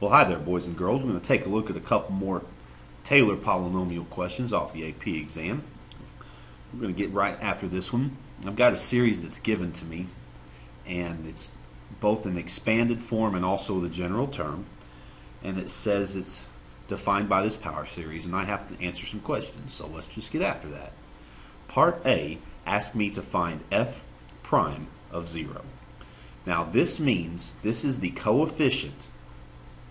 Well, hi there, boys and girls. We're going to take a look at a couple more Taylor polynomial questions off the AP exam. We're going to get right after this one. I've got a series that's given to me, and it's both an expanded form and also the general term. And it says it's defined by this power series, and I have to answer some questions. So let's just get after that. Part A asked me to find f prime of 0. Now this means this is the coefficient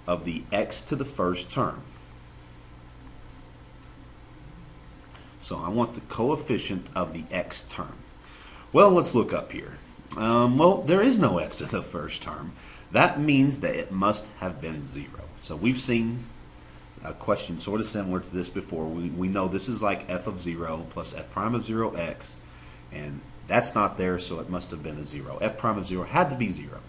of the x to the first term. So I want the coefficient of the x term. Well, let's look up here. Well, there is no x to the first term. That means that it must have been 0. So we've seen a question sort of similar to this before. We know this is like f of 0 plus f prime of 0x, and that's not there, so it must have been a 0. F prime of 0 had to be 0.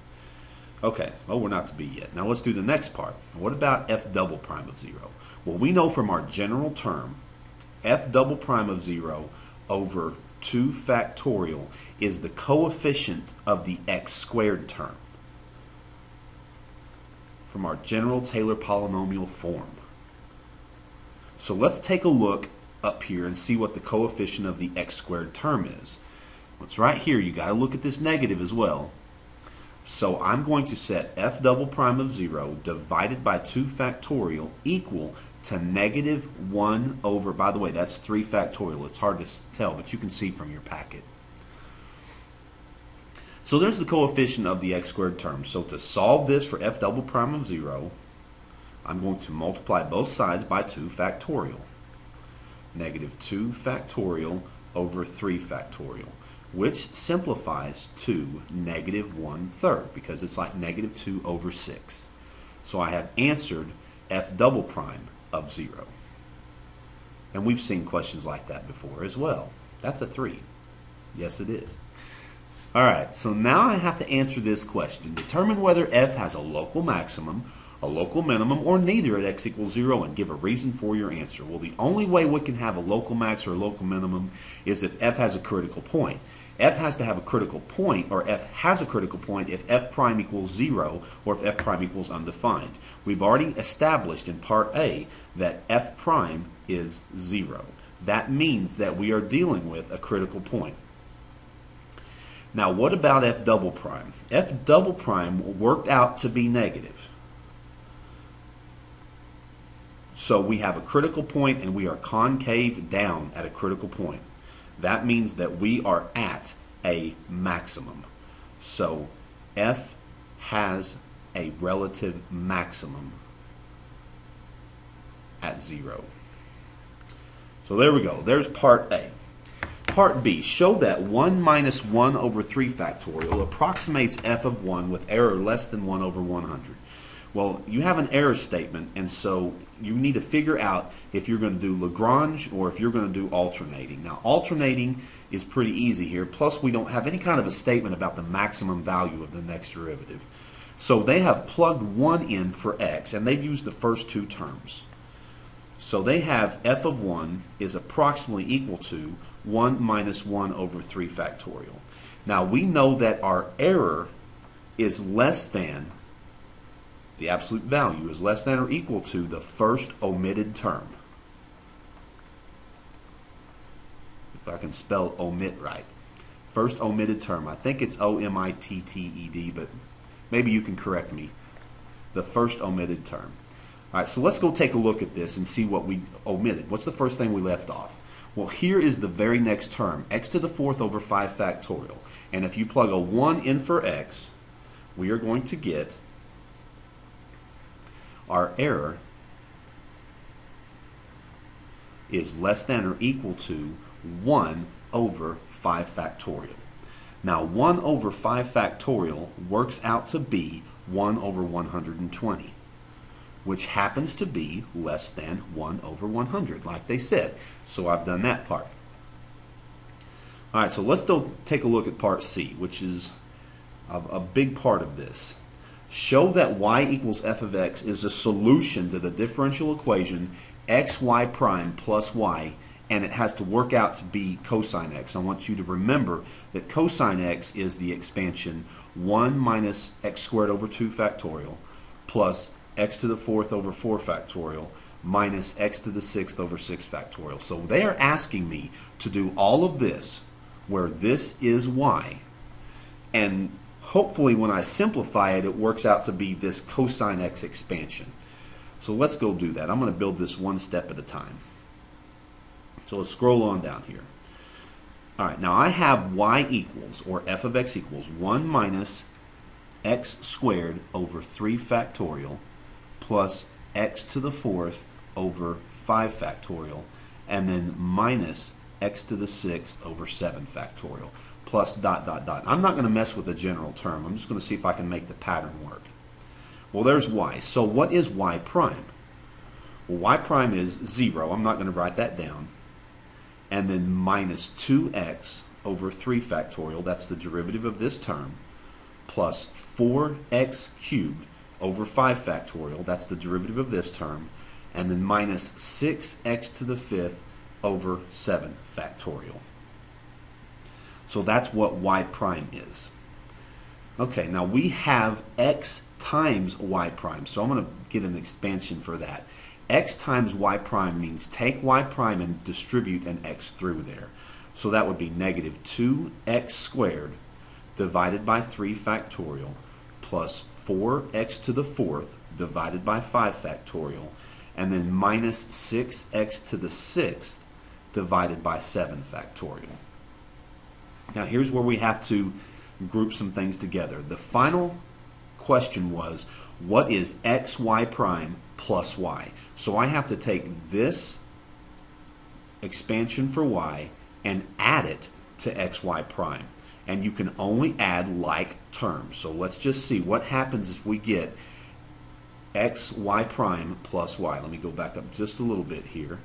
Okay, well, we're not to be yet. Now let's do the next part. What about f double prime of 0? Well, we know from our general term, f double prime of 0 over 2 factorial is the coefficient of the x squared term from our general Taylor polynomial form. So let's take a look up here and see what the coefficient of the x squared term is. Well, it's right here. You got to look at this negative as well. So I'm going to set f double prime of 0 divided by 2 factorial equal to negative 1 over, by the way, that's 3 factorial. It's hard to tell, but you can see from your packet. So there's the coefficient of the x squared term. So to solve this for f double prime of 0, I'm going to multiply both sides by 2 factorial. Negative 2 factorial over 3 factorial, which simplifies to negative 1/3 because it's like negative 2 over 6. So I have answered f double prime of 0. And we've seen questions like that before as well. That's a 3. Yes, it is. All right, so now I have to answer this question. Determine whether f has a local maximum, a local minimum, or neither at x equals 0, and give a reason for your answer. Well, the only way we can have a local max or a local minimum is if f has a critical point. F has to have a critical point, or f has a critical point if f prime equals 0 or if f prime equals undefined. We've already established in part A that f prime is 0. That means that we are dealing with a critical point. Now what about f double prime? F double prime worked out to be negative. So we have a critical point and we are concave down at a critical point. That means that we are at a maximum. So f has a relative maximum at 0. So there we go. There's part A. Part B, show that 1 minus 1 over 3 factorial approximates f of 1 with error less than 1 over 100. Well, you have an error statement, and so you need to figure out if you're going to do Lagrange or if you're going to do alternating. Now, alternating is pretty easy here, plus we don't have any kind of a statement about the maximum value of the next derivative. So they have plugged 1 in for x, and they've used the first 2 terms. So they have f of 1 is approximately equal to 1 minus 1 over 3 factorial. Now, we know that our error is less than, the absolute value is less than or equal to the first omitted term. If I can spell omit right. First omitted term. I think it's O-M-I-T-T-E-D, but maybe you can correct me. The first omitted term. All right, so let's go take a look at this and see what we omitted. What's the first thing we left off? Well, here is the very next term, x to the 4th over 5 factorial. And if you plug a 1 in for x, we are going to get our error is less than or equal to 1 over 5 factorial. Now 1 over 5 factorial works out to be 1 over 120, which happens to be less than 1 over 100, like they said. So I've done that part. All right, so let's still take a look at part C, which is a big part of this. Show that y equals f of x is a solution to the differential equation xy prime plus y, and it has to work out to be cosine x. I want you to remember that cosine x is the expansion 1 minus x squared over 2 factorial plus x to the 4th over 4 factorial minus x to the 6th over 6 factorial. So they are asking me to do all of this where this is y, and hopefully when I simplify it, it works out to be this cosine x expansion. So let's go do that. I'm going to build this one step at a time. So let's scroll on down here. All right, now I have y equals, or f of x equals 1 minus x squared over 3 factorial plus x to the 4th over 5 factorial, and then minus x to the 6th over 7 factorial, plus dot, dot, dot. I'm not going to mess with the general term. I'm just going to see if I can make the pattern work. Well, there's y. So what is y prime? Well, y prime is 0. I'm not going to write that down. And then minus 2x over 3 factorial, that's the derivative of this term, plus 4x cubed over 5 factorial, that's the derivative of this term, and then minus 6x to the 5th over 7 factorial. So that's what y prime is. Okay, now we have x times y prime, so I'm going to get an expansion for that. X times y prime means take y prime and distribute an x through there. So that would be negative 2x squared divided by 3 factorial plus 4x to the 4th divided by 5 factorial, and then minus 6x to the 6th divided by 7 factorial. Now here's where we have to group some things together. The final question was, what is xy prime plus y? So I have to take this expansion for y and add it to xy prime. And you can only add like terms. So let's just see what happens if we get xy prime plus y. Let me go back up just a little bit here.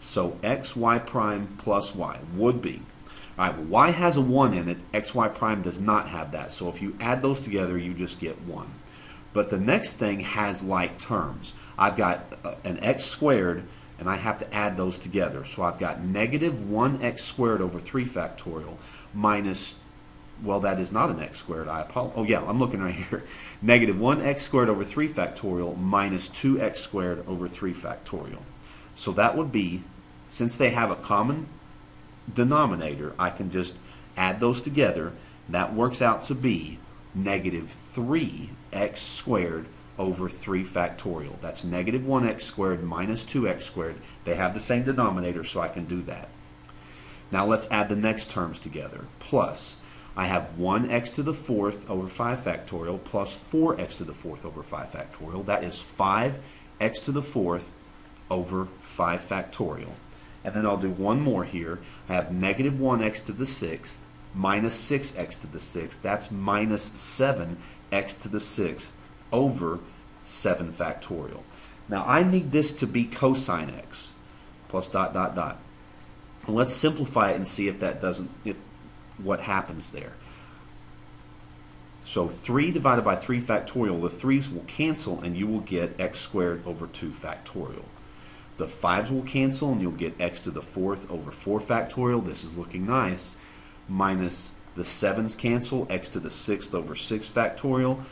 So xy prime plus y would be, all right, well, y has a 1 in it, xy prime does not have that. So if you add those together, you just get 1. But the next thing has like terms. I've got an x squared, and I have to add those together. So I've got negative 1x squared over 3 factorial minus, well, that is not an x squared. I apologize. Oh, yeah, I'm looking right here. Negative 1x squared over 3 factorial minus 2x squared over 3 factorial. So that would be, since they have a common denominator, I can just add those together. That works out to be negative 3x squared over 3 factorial. That's negative 1x squared minus 2x squared. They have the same denominator, so I can do that. Now let's add the next terms together. Plus, I have 1x to the 4th over 5 factorial plus 4x to the 4th over 5 factorial. That is 5x to the 4th over 5 factorial. And then I'll do one more here. I have negative 1x to the 6th minus 6x to the 6th. That's minus 7x to the 6th over 7 factorial. Now I need this to be cosine x plus dot, dot, dot. And let's simplify it and see if that doesn't, what happens there. So 3 divided by 3 factorial, the 3's will cancel and you will get x squared over 2 factorial. The 5's will cancel and you'll get x to the 4th over 4 factorial. This is looking nice. Minus the 7's cancel, x to the 6th over 6 factorial,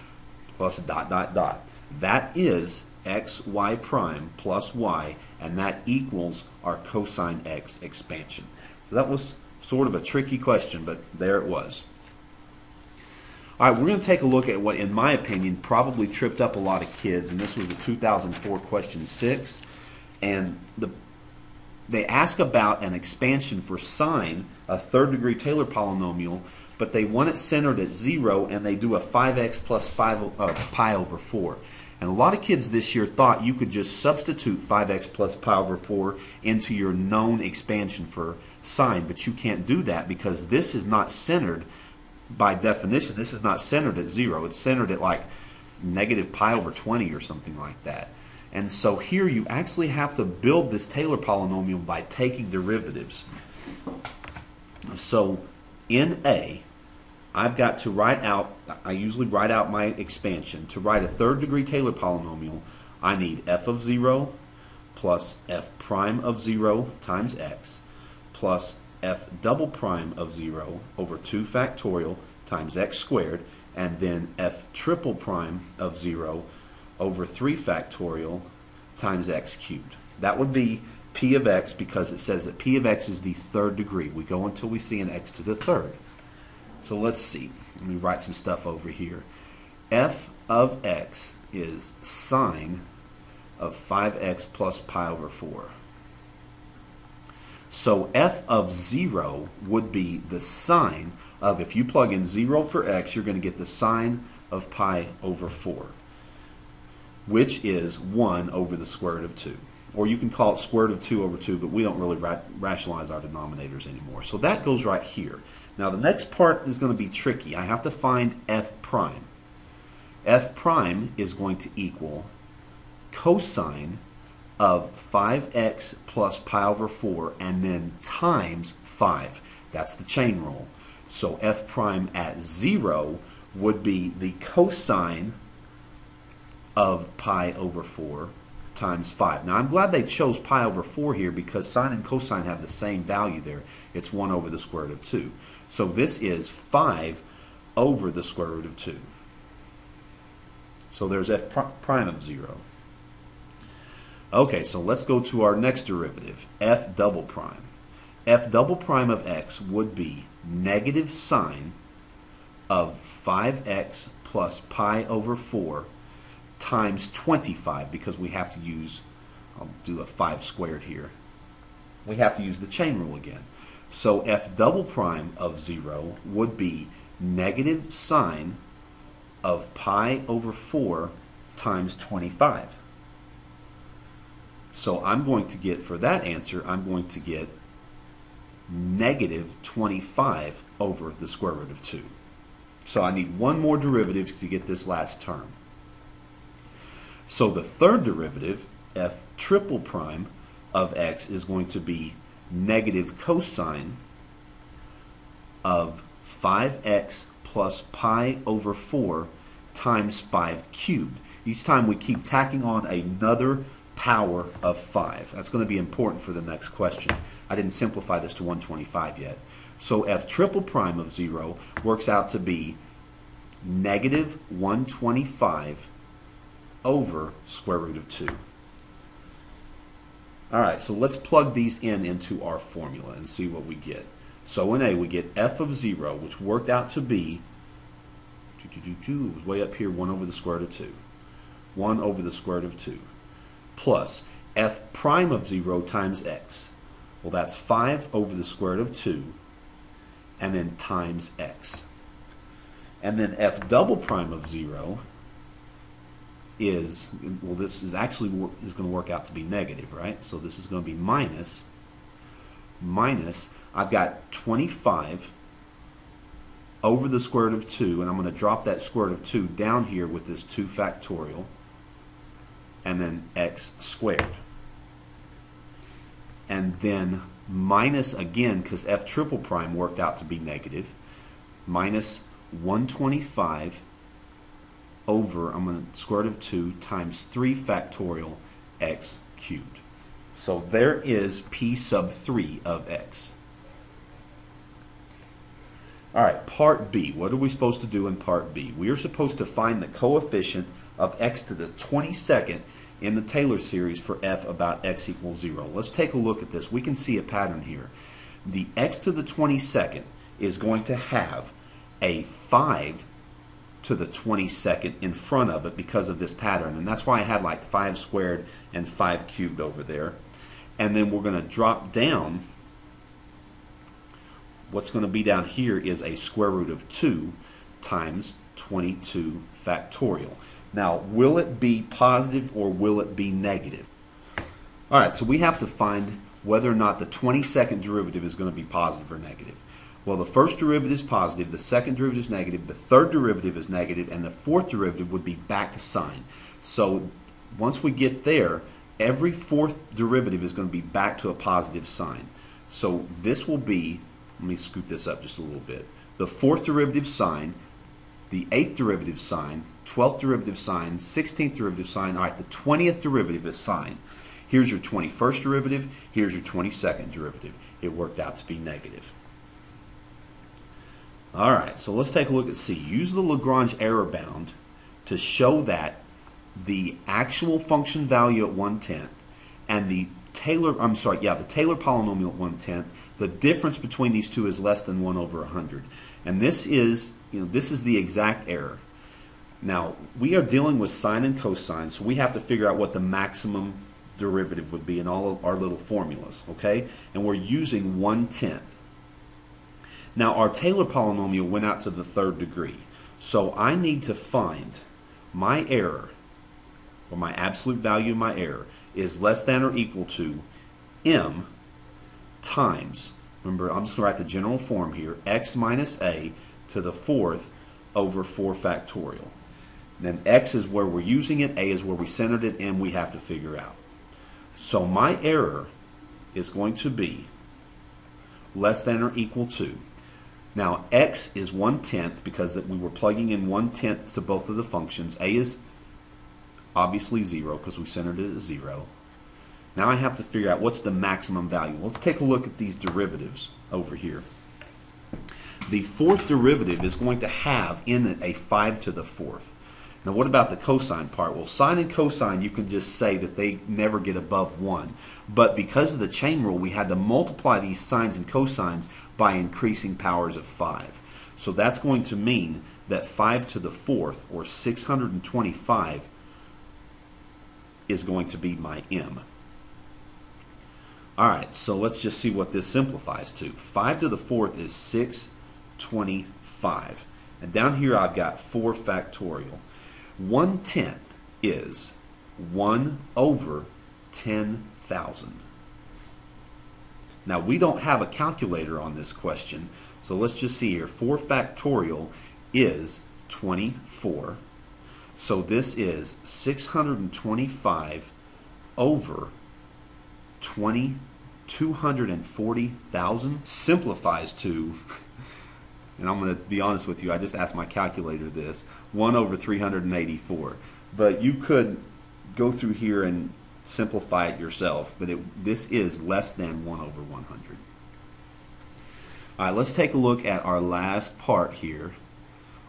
plus dot, dot, dot. That is xy prime plus y, and that equals our cosine x expansion. So that was sort of a tricky question, but there it was. All right, we're going to take a look at what, in my opinion, probably tripped up a lot of kids, and this was the 2004 question 6. And they ask about an expansion for sine, a third-degree Taylor polynomial, but they want it centered at 0, and they do a 5x plus pi over 4. And a lot of kids this year thought you could just substitute 5x plus pi over 4 into your known expansion for sine, but you can't do that because this is not centered by definition. This is not centered at 0. It's centered at like negative pi over 20 or something like that. And so here you actually have to build this Taylor polynomial by taking derivatives. So in A, I've got to write out, I usually write out my expansion. To write a third degree Taylor polynomial, I need f of 0 plus f prime of 0 times x plus f double prime of 0 over 2 factorial times x squared, and then f triple prime of 0 over 3 factorial times x cubed. That would be p of x because it says that p of x is the third degree. We go until we see an x to the third. So let's see. Let me write some stuff over here. F of x is sine of 5x plus pi over 4. So f of 0 would be the sine of, if you plug in 0 for x, you're going to get the sine of pi over 4, which is 1 over the square root of 2. Or you can call it square root of 2 over 2, but we don't really rationalize our denominators anymore. So that goes right here. Now the next part is going to be tricky. I have to find f prime. F prime is going to equal cosine of 5x plus pi over 4 and then times 5. That's the chain rule. So f prime at 0 would be the cosine of pi over 4 times 5. Now I'm glad they chose pi over 4 here because sine and cosine have the same value there. It's 1 over the square root of 2. So this is 5 over the square root of 2. So there's f prime of 0. Okay, so let's go to our next derivative, f double prime. F double prime of x would be negative sine of 5x plus pi over 4 times 25, because we have to use, I'll do a 5 squared here. We have to use the chain rule again. So f double prime of 0 would be negative sine of pi over 4 times 25. So I'm going to get, for that answer, I'm going to get negative 25 over the square root of 2. So I need one more derivative to get this last term. So the third derivative, f triple prime of x, is going to be negative cosine of 5x plus pi over 4 times 5 cubed. Each time we keep tacking on another power of 5. That's going to be important for the next question. I didn't simplify this to 125 yet. So f triple prime of 0 works out to be negative 125 over square root of 2. Alright, so let's plug these into our formula and see what we get. So in A we get f of 0, which worked out to be, it was way up here, 1 over the square root of 2. 1 over the square root of 2. Plus f prime of 0 times x. Well, that's 5 over the square root of 2 and then times x. And then f double prime of 0 is, well, this is actually going to work out to be negative, right? So this is going to be minus, I've got 25 over the square root of 2, and I'm going to drop that square root of 2 down here with this 2 factorial, and then x squared. And then minus again, because f triple prime worked out to be negative, minus 125 over, I'm going to square root of 2 times 3 factorial x cubed. So there is p sub 3 of x. Alright, part B. What are we supposed to do in part B? We are supposed to find the coefficient of x to the 22nd in the Taylor series for f about x equals 0. Let's take a look at this. We can see a pattern here. The x to the 22nd is going to have a 5 to the 22nd in front of it because of this pattern. And that's why I had like 5 squared and 5 cubed over there. And then we're going to drop down. What's going to be down here is a square root of 2 times 22 factorial. Now, will it be positive or will it be negative? All right, so we have to find whether or not the 22nd derivative is going to be positive or negative. Well, the first derivative is positive, the second derivative is negative, the third derivative is negative, and the fourth derivative would be back to sign. So once we get there, every fourth derivative is going to be back to a positive sign. So this will be, let me scoot this up just a little bit, the fourth derivative sign, the 8th derivative sign, 12th derivative sign, 16th derivative sign. All right, the 20th derivative is sign. Here's your 21st derivative. Here's your 22nd derivative. It worked out to be negative. All right, so let's take a look at C. Use the Lagrange error bound to show that the actual function value at 1/10 and the Taylor polynomial at 1/10, the difference between these two is less than 1 over 100. And this is the exact error. Now, we are dealing with sine and cosine, so we have to figure out what the maximum derivative would be in all of our little formulas, okay? And we're using 1/10. Now, our Taylor polynomial went out to the third degree, so I need to find my error, or my absolute value of my error, is less than or equal to m times, remember, I'm just going to write the general form here, x minus a to the fourth over 4 factorial. Then x is where we're using it, a is where we centered it, and we have to figure out. So my error is going to be less than or equal to, now x is 1/10 because we were plugging in 1/10 to both of the functions. A is obviously 0 because we centered it at 0. Now I have to figure out what's the maximum value. Let's take a look at these derivatives over here. The fourth derivative is going to have in it a 5 to the fourth. Now what about the cosine part? Well, sine and cosine, you can just say that they never get above 1. But because of the chain rule, we had to multiply these sines and cosines by increasing powers of 5. So that's going to mean that 5 to the fourth, or 625, is going to be my m. Alright, so let's just see what this simplifies to. 5 to the fourth is 625. And down here I've got 4 factorial. 1/10 is 1 over 10,000. Now we don't have a calculator on this question, so let's just see here. 4 factorial is 24. So this is 625 over 240,000. Simplifies to, and I'm going to be honest with you, I just asked my calculator this, 1 over 384. But you could go through here and simplify it yourself, but this is less than 1 over 100. All right, let's take a look at our last part here.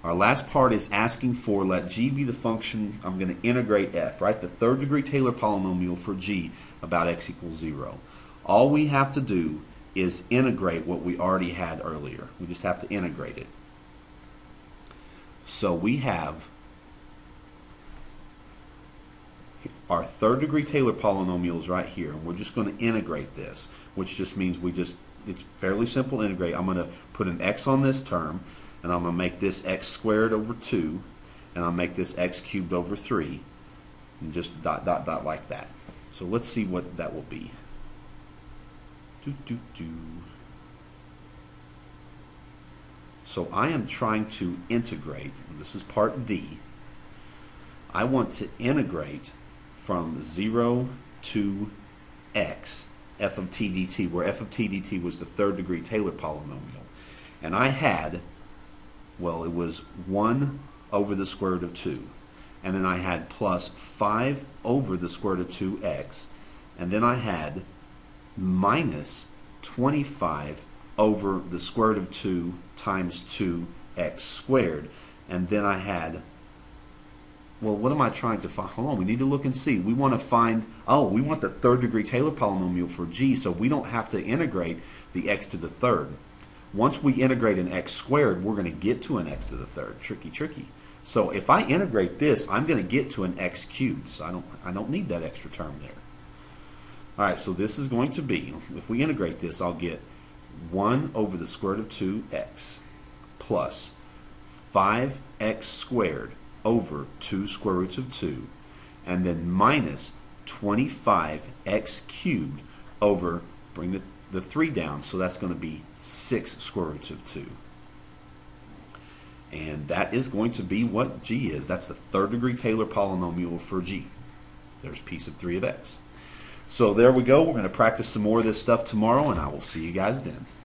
Our last part is asking for, let g be the function, I'm going to integrate f, right? The third degree Taylor polynomial for g about x equals 0. All we have to do is integrate what we already had earlier. We just have to integrate it. So we have our third degree Taylor polynomials right here, and we're just going to integrate this, which just means it's fairly simple to integrate. I'm going to put an x on this term, and I'm going to make this x squared over 2, and I'll make this x cubed over 3, and just dot, dot, dot like that. So let's see what that will be. So I am trying to integrate, and this is part D. I want to integrate from 0 to x, f of t dt, where f of t dt was the third degree Taylor polynomial. And I had, well, it was 1 over the square root of 2. And then I had plus 5 over the square root of 2x. And then I had minus 25 over the square root of 2 times 2x squared. And then I had, well, what am I trying to find? Hold on, we need to look and see. We want to find, we want the third degree Taylor polynomial for g, so we don't have to integrate the x to the third. Once we integrate an x squared, we're going to get to an x to the third. Tricky, tricky. So if I integrate this, I'm going to get to an x cubed. So I don't need that extra term there. All right, so this is going to be, if we integrate this, I'll get 1 over the square root of 2x plus 5x squared over 2 square roots of 2, and then minus 25x cubed over, bring the 3 down, so that's going to be 6 square roots of 2. And that is going to be what g is. That's the third degree Taylor polynomial for g. There's p sub 3 of x. So there we go. We're going to practice some more of this stuff tomorrow, and I will see you guys then.